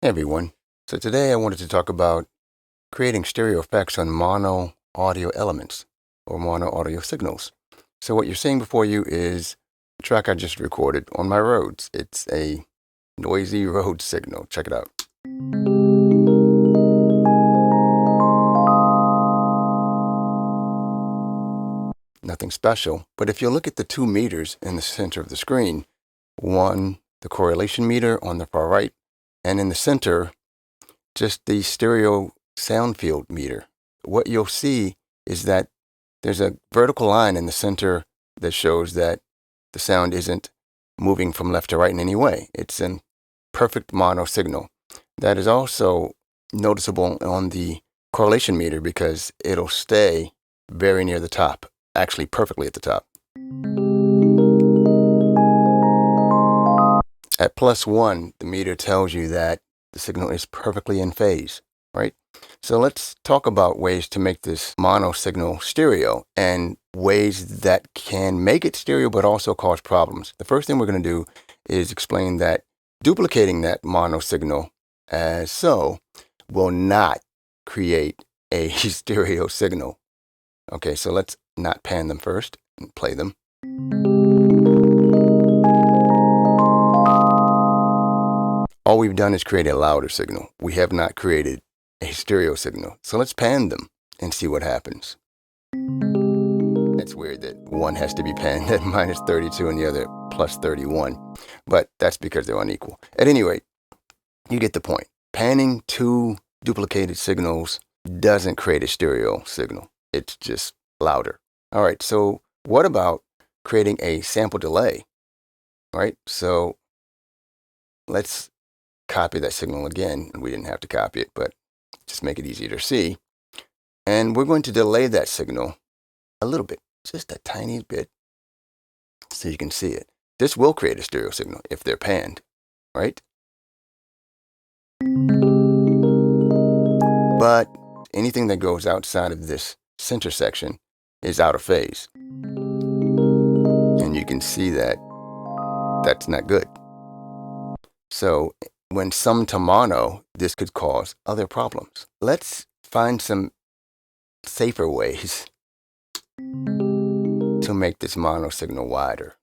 Hey everyone. So today I wanted to talk about creating stereo effects on mono audio elements or mono audio signals. So what you're seeing before you is a track I just recorded on my roads. It's a noisy road signal. Check it out. Nothing special, but if you look at the 2 meters in the center of the screen, one, the correlation meter on the far right, and in the center, just the stereo sound field meter. What you'll see is that there's a vertical line in the center that shows that the sound isn't moving from left to right in any way. It's a perfect mono signal. That is also noticeable on the correlation meter because it'll stay very near the top, actually perfectly at the top. At +1, the meter tells you that the signal is perfectly in phase, right? So let's talk about ways to make this mono signal stereo and ways that can make it stereo but also cause problems. The first thing we're going to do is explain that duplicating that mono signal as so will not create a stereo signal. Okay, so let's not pan them first and play them. All we've done is create a louder signal. We have not created a stereo signal. So let's pan them and see what happens. It's weird that one has to be panned at -32 and the other +31, but that's because they're unequal. At any rate, you get the point. Panning 2 duplicated signals doesn't create a stereo signal. It's just louder. All right, so what about creating a sample delay? All right, so let's copy that signal again. We didn't have to copy it, but just make it easier to see. And we're going to delay that signal a little bit, just a tiny bit, so you can see it. This will create a stereo signal if they're panned, right? But anything that goes outside of this center section is out of phase. And you can see that that's not good. So when summed to mono, this could cause other problems. Let's find some safer ways to make this mono signal wider.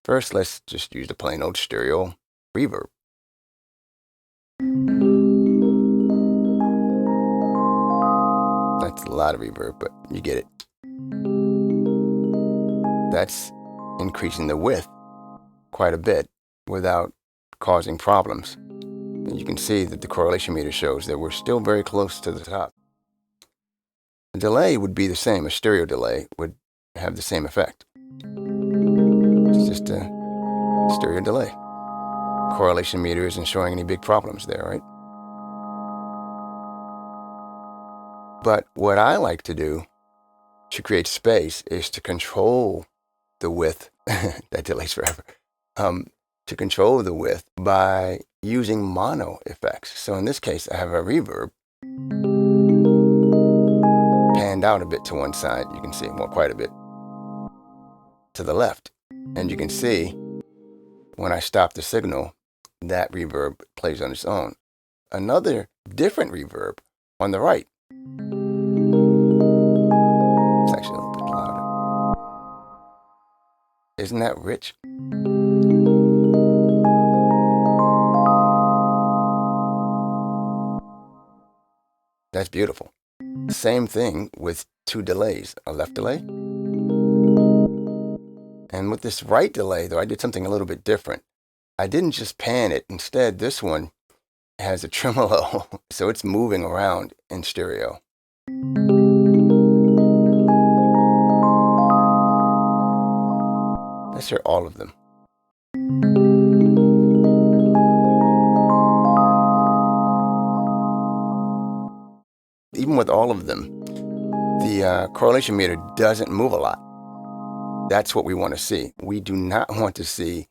First, let's just use the plain old stereo reverb. That's a lot of reverb, but you get it. That's increasing the width quite a bit without causing problems. And you can see that the correlation meter shows that we're still very close to the top. The delay would be the same. A stereo delay would have the same effect. It's just a stereo delay. Correlation meter isn't showing any big problems there, right? But what I like to do to create space is to control the width. That delays forever. To control the width by using mono effects. So in this case, I have a reverb panned out a bit to one side. You can see, well, quite a bit to the left. And you can see when I stop the signal, that reverb plays on its own. Another different reverb on the right. It's actually a little bit louder. Isn't that rich? That's beautiful. Same thing with 2 delays, a left delay. And with this right delay, though, I did something a little bit different. I didn't just pan it. Instead, this one has a tremolo, so it's moving around in stereo. Let's hear all of them. Even with all of them, the correlation meter doesn't move a lot. That's what we want to see. We do not want to see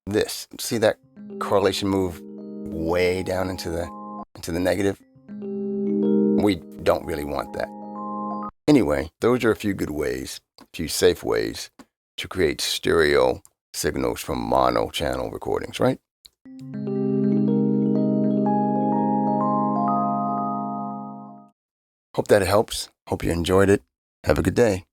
this. See that correlation move way down into the negative? We don't really want that. Anyway, those are a few good ways, a few safe ways to create stereo signals from mono channel recordings, right? Hope that helps. Hope you enjoyed it. Have a good day.